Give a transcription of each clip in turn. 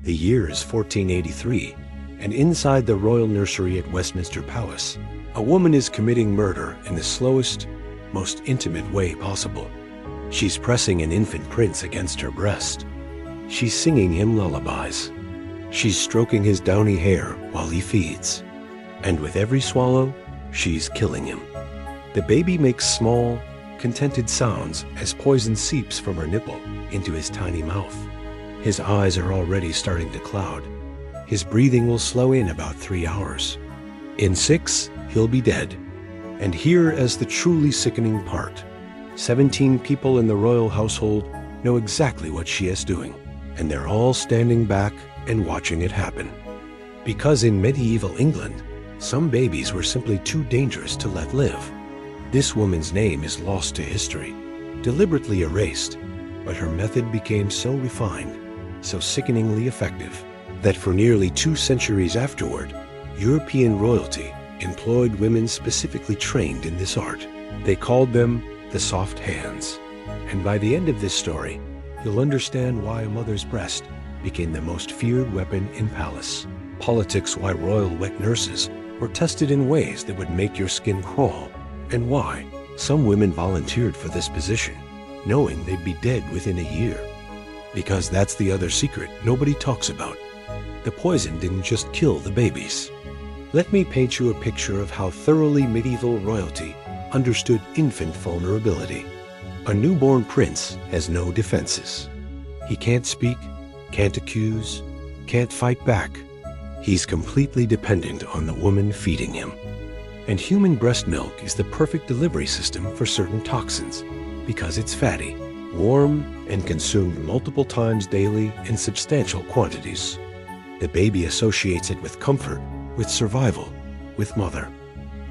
The year is 1483, and inside the royal nursery at Westminster Palace, a woman is committing murder in the slowest, most intimate way possible. She's pressing an infant prince against her breast. She's singing him lullabies. She's stroking his downy hair while he feeds. And with every swallow, she's killing him. The baby makes small, contented sounds as poison seeps from her nipple into his tiny mouth. His eyes are already starting to cloud. His breathing will slow in about 3 hours. In 6, he'll be dead. And here is the truly sickening part. 17 people in the royal household know exactly what she is doing, and they're all standing back and watching it happen. Because in medieval England, some babies were simply too dangerous to let live. This woman's name is lost to history, deliberately erased, but her method became so refined, so sickeningly effective, that for nearly 2 centuries afterward, European royalty employed women specifically trained in this art. They called them the soft hands. And by the end of this story, you'll understand why a mother's breast became the most feared weapon in palace. Politics why royal wet nurses were tested in ways that would make your skin crawl, and why some women volunteered for this position, knowing they'd be dead within a year. Because that's the other secret nobody talks about. The poison didn't just kill the babies. Let me paint you a picture of how thoroughly medieval royalty understood infant vulnerability. A newborn prince has no defenses. He can't speak, can't accuse, can't fight back. He's completely dependent on the woman feeding him. And human breast milk is the perfect delivery system for certain toxins because it's fatty, warm, and consumed multiple times daily in substantial quantities. The baby associates it with comfort, with survival, with mother.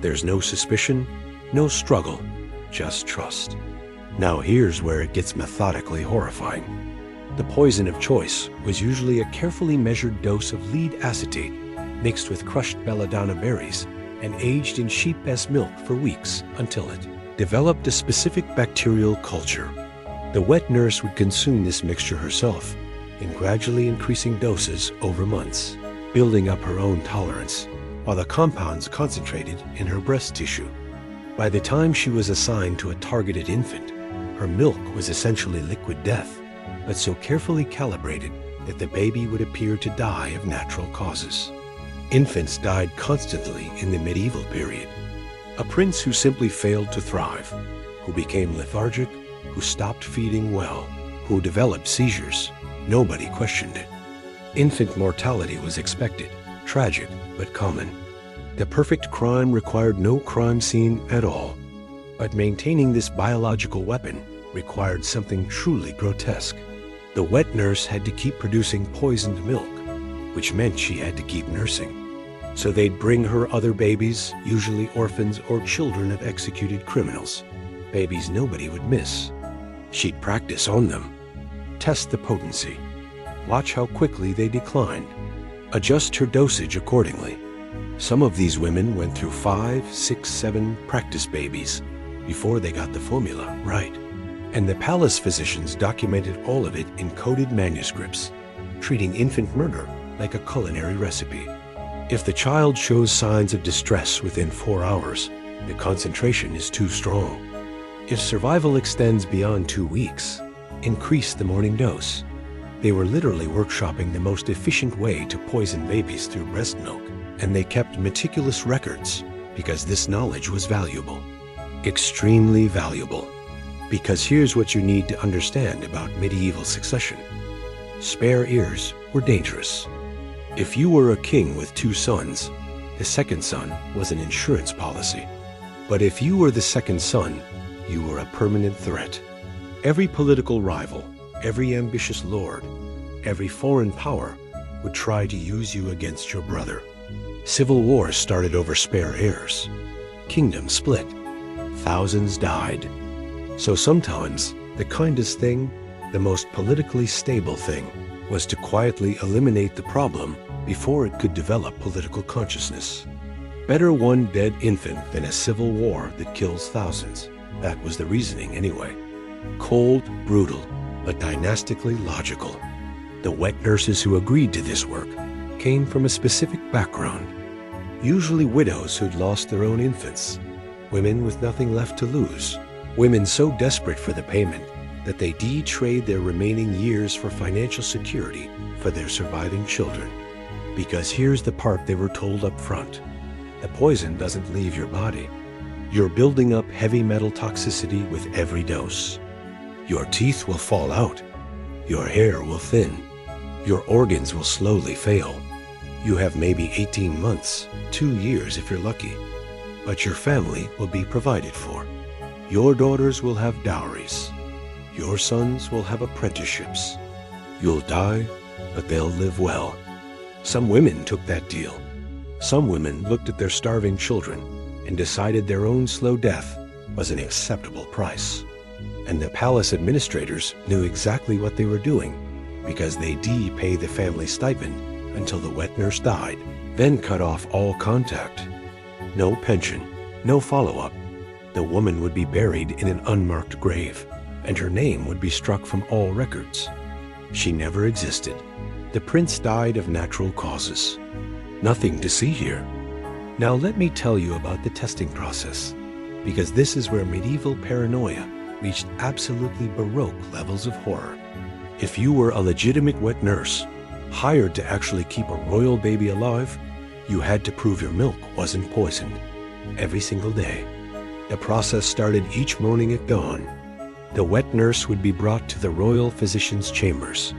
There's no suspicion, no struggle, just trust. Now here's where it gets methodically horrifying. The poison of choice was usually a carefully measured dose of lead acetate mixed with crushed belladonna berries and aged in sheep-s milk for weeks until it developed a specific bacterial culture. The wet nurse would consume this mixture herself in gradually increasing doses over months, building up her own tolerance, while the compounds concentrated in her breast tissue. By the time she was assigned to a targeted infant, her milk was essentially liquid death, but so carefully calibrated that the baby would appear to die of natural causes. Infants died constantly in the medieval period. A prince who simply failed to thrive, who became lethargic, who stopped feeding well, who developed seizures, nobody questioned it. Infant mortality was expected, tragic but common. The perfect crime required no crime scene at all. But maintaining this biological weapon required something truly grotesque. The wet nurse had to keep producing poisoned milk, which meant she had to keep nursing. So they'd bring her other babies, usually orphans or children of executed criminals, babies nobody would miss. She'd practice on them, test the potency, watch how quickly they declined, adjust her dosage accordingly. Some of these women went through 5, 6, 7 practice babies before they got the formula right. And the palace physicians documented all of it in coded manuscripts, treating infant murder like a culinary recipe. If the child shows signs of distress within 4 hours, the concentration is too strong. If survival extends beyond 2 weeks, increase the morning dose. They were literally workshopping the most efficient way to poison babies through breast milk, and they kept meticulous records because this knowledge was valuable. Extremely valuable. Because here's what you need to understand about medieval succession. Spare heirs were dangerous. If you were a king with 2 sons, the second son was an insurance policy. But if you were the second son, you were a permanent threat. Every political rival, every ambitious lord, every foreign power would try to use you against your brother. Civil wars started over spare heirs. Kingdoms split. Thousands died. So sometimes, the kindest thing, the most politically stable thing, was to quietly eliminate the problem before it could develop political consciousness. Better one dead infant than a civil war that kills thousands. That was the reasoning anyway. Cold, brutal, but dynastically logical. The wet nurses who agreed to this work came from a specific background, usually widows who'd lost their own infants, women with nothing left to lose, women so desperate for the payment that they trade their remaining years for financial security for their surviving children. Because here's the part they were told up front: the poison doesn't leave your body. You're building up heavy metal toxicity with every dose. Your teeth will fall out. Your hair will thin. Your organs will slowly fail. You have maybe 18 months, 2 years if you're lucky. But your family will be provided for. Your daughters will have dowries. Your sons will have apprenticeships. You'll die, but they'll live well. Some women took that deal. Some women looked at their starving children and decided their own slow death was an acceptable price. And the palace administrators knew exactly what they were doing, because they pay the family stipend until the wet nurse died, then cut off all contact. No pension, no follow-up. The woman would be buried in an unmarked grave, and her name would be struck from all records. She never existed. The prince died of natural causes. Nothing to see here. Now let me tell you about the testing process, because this is where medieval paranoia reached absolutely baroque levels of horror. If you were a legitimate wet nurse, hired to actually keep a royal baby alive, you had to prove your milk wasn't poisoned every single day. The process started each morning at dawn. The wet nurse would be brought to the royal physician's chambers,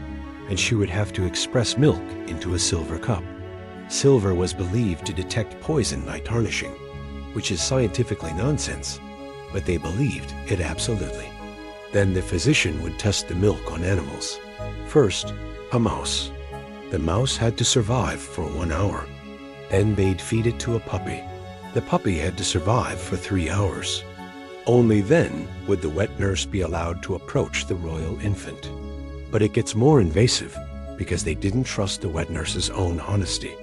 and she would have to express milk into a silver cup. Silver was believed to detect poison by tarnishing, which is scientifically nonsense, but they believed it absolutely. Then the physician would test the milk on animals. First, a mouse. The mouse had to survive for 1 hour. Then they'd feed it to a puppy. The puppy had to survive for 3 hours. Only then would the wet nurse be allowed to approach the royal infant. But it gets more invasive because they didn't trust the wet nurse's own honesty.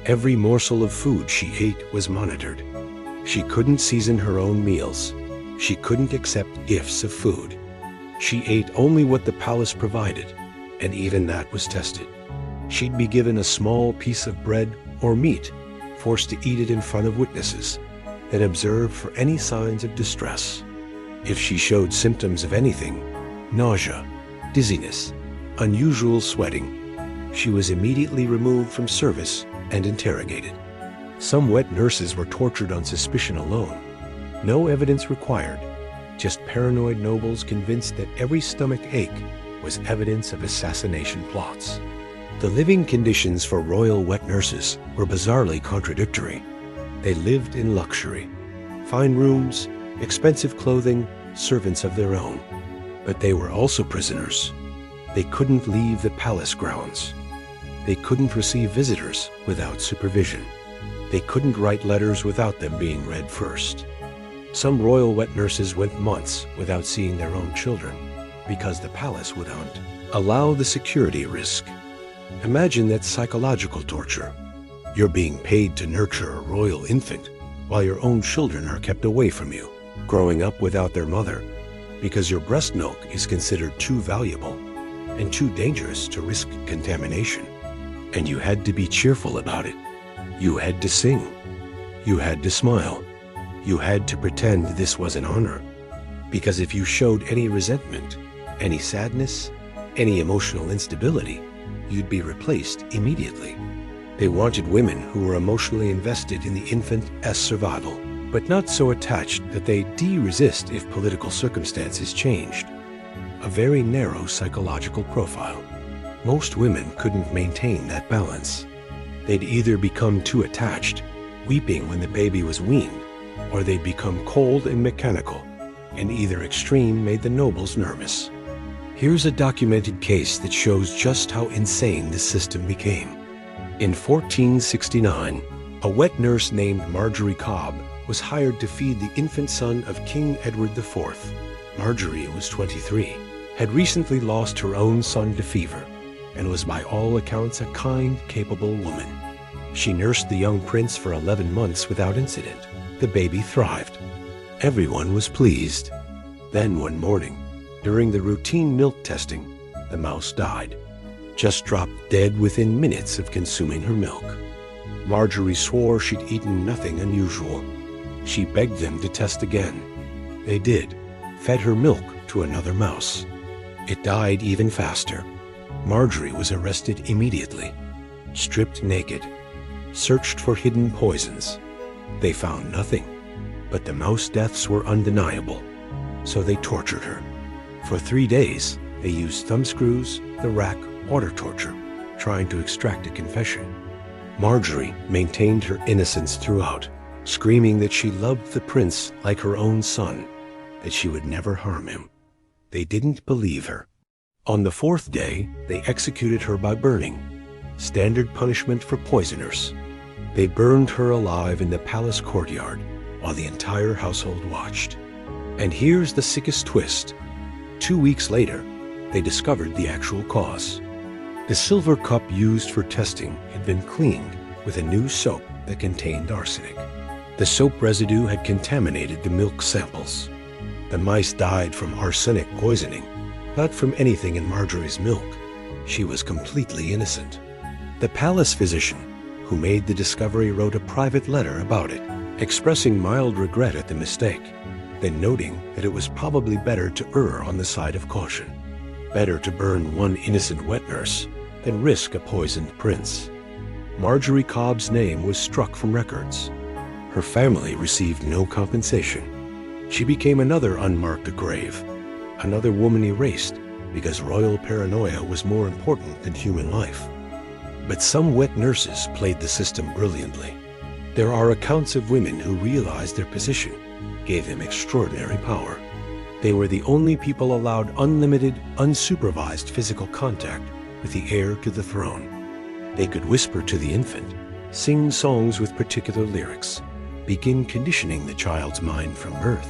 Every morsel of food she ate was monitored. She couldn't season her own meals. She couldn't accept gifts of food. She ate only what the palace provided, and even that was tested. She'd be given a small piece of bread or meat, forced to eat it in front of witnesses, then observed for any signs of distress. If she showed symptoms of anything, nausea, dizziness, unusual sweating, she was immediately removed from service and interrogated. Some wet nurses were tortured on suspicion alone. No evidence required, just paranoid nobles convinced that every stomach ache was evidence of assassination plots. The living conditions for royal wet nurses were bizarrely contradictory. They lived in luxury, fine rooms, expensive clothing, servants of their own. But they were also prisoners. They couldn't leave the palace grounds. They couldn't receive visitors without supervision. They couldn't write letters without them being read first. Some royal wet nurses went months without seeing their own children because the palace wouldn't allow the security risk. Imagine that psychological torture. You're being paid to nurture a royal infant while your own children are kept away from you, growing up without their mother because your breast milk is considered too valuable and too dangerous to risk contamination. And you had to be cheerful about it. You had to sing. You had to smile. You had to pretend this was an honor. Because if you showed any resentment, any sadness, any emotional instability, you'd be replaced immediately. They wanted women who were emotionally invested in the infant's survival, but not so attached that they'd resist if political circumstances changed. A very narrow psychological profile. Most women couldn't maintain that balance. They'd either become too attached, weeping when the baby was weaned, or they'd become cold and mechanical, and either extreme made the nobles nervous. Here's a documented case that shows just how insane this system became. In 1469, a wet nurse named Marjorie Cobb was hired to feed the infant son of King Edward IV. Marjorie was 23, had recently lost her own son to fever, and was by all accounts a kind, capable woman. She nursed the young prince for 11 months without incident. The baby thrived. Everyone was pleased. Then one morning, during the routine milk testing, the mouse died. just dropped dead within minutes of consuming her milk. Marjorie swore she'd eaten nothing unusual. She begged them to test again. They did, fed her milk to another mouse. It died even faster. Marjorie was arrested immediately, stripped naked, searched for hidden poisons. They found nothing, but the mouse deaths were undeniable, so they tortured her. For 3 days, they used thumbscrews, the rack, water torture, trying to extract a confession. Marjorie maintained her innocence throughout, screaming that she loved the prince like her own son, that she would never harm him. They didn't believe her. On the 4th day, they executed her by burning, standard punishment for poisoners. They burned her alive in the palace courtyard while the entire household watched. And here's the sickest twist. 2 weeks later, they discovered the actual cause. The silver cup used for testing had been cleaned with a new soap that contained arsenic. The soap residue had contaminated the milk samples. The mice died from arsenic poisoning, not from anything in Marjorie's milk. She was completely innocent. The palace physician who made the discovery wrote a private letter about it, expressing mild regret at the mistake, then noting that it was probably better to err on the side of caution. Better to burn one innocent wet nurse than risk a poisoned prince. Marjorie Cobb's name was struck from records. Her family received no compensation. She became another unmarked grave, another woman erased because royal paranoia was more important than human life. But some wet nurses played the system brilliantly. There are accounts of women who realized their position gave them extraordinary power. They were the only people allowed unlimited, unsupervised physical contact with the heir to the throne. They could whisper to the infant, sing songs with particular lyrics, begin conditioning the child's mind from birth.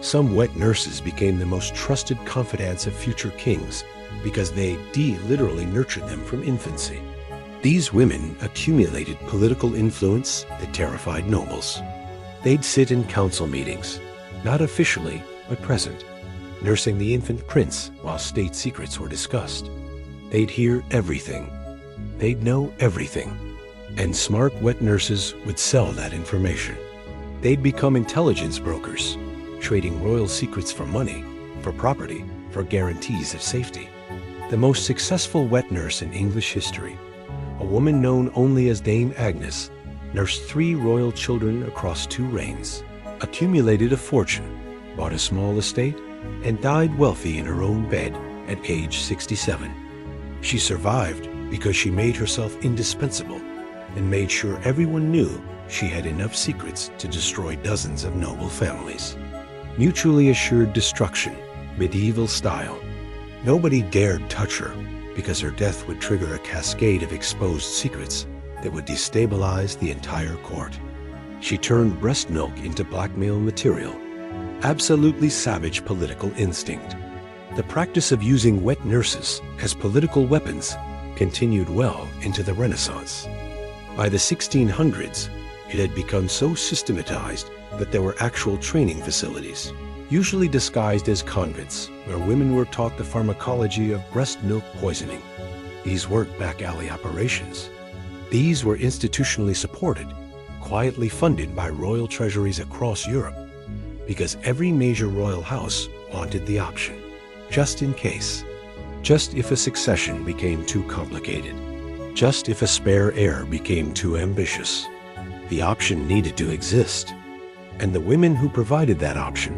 Some wet nurses became the most trusted confidants of future kings because they literally nurtured them from infancy. These women accumulated political influence that terrified nobles. They'd sit in council meetings, not officially, but present, nursing the infant prince while state secrets were discussed. They'd hear everything. They'd know everything. And smart wet nurses would sell that information. They'd become intelligence brokers, trading royal secrets for money, for property, for guarantees of safety. The most successful wet nurse in English history, a woman known only as Dame Agnes, nursed 3 royal children across 2 reigns, accumulated a fortune, bought a small estate, and died wealthy in her own bed at age 67. She survived because she made herself indispensable and made sure everyone knew she had enough secrets to destroy dozens of noble families. Mutually assured destruction, medieval style. Nobody dared touch her because her death would trigger a cascade of exposed secrets that would destabilize the entire court. She turned breast milk into blackmail material. Absolutely savage political instinct. The practice of using wet nurses as political weapons continued well into the Renaissance. By the 1600s, it had become so systematized that there were actual training facilities, usually disguised as convents, where women were taught the pharmacology of breast milk poisoning. These weren't back-alley operations. These were institutionally supported, quietly funded by royal treasuries across Europe, because every major royal house wanted the option, just in case, just if a succession became too complicated, just if a spare heir became too ambitious. The option needed to exist, and the women who provided that option,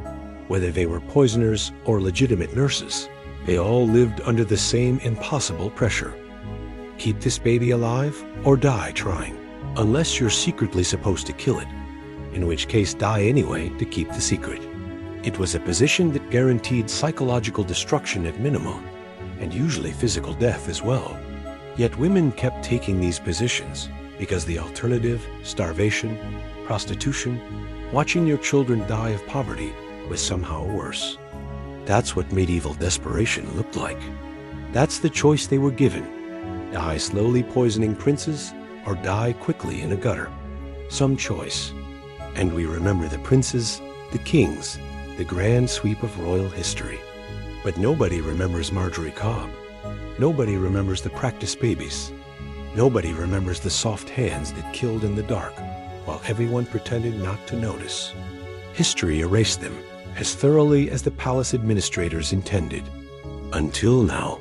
whether they were poisoners or legitimate nurses, they all lived under the same impossible pressure. Keep this baby alive or die trying, unless you're secretly supposed to kill it, in which case die anyway to keep the secret. It was a position that guaranteed psychological destruction at minimum, and usually physical death as well. Yet women kept taking these positions because the alternative, starvation, prostitution, watching your children die of poverty, was somehow worse. That's what medieval desperation looked like. That's the choice they were given: die slowly poisoning princes or die quickly in a gutter. Some choice. And we remember the princes, the kings, the grand sweep of royal history. But nobody remembers Marjorie Cobb. Nobody remembers the practice babies. Nobody remembers the soft hands that killed in the dark, while everyone pretended not to notice. History erased them as thoroughly as the palace administrators intended. Until now.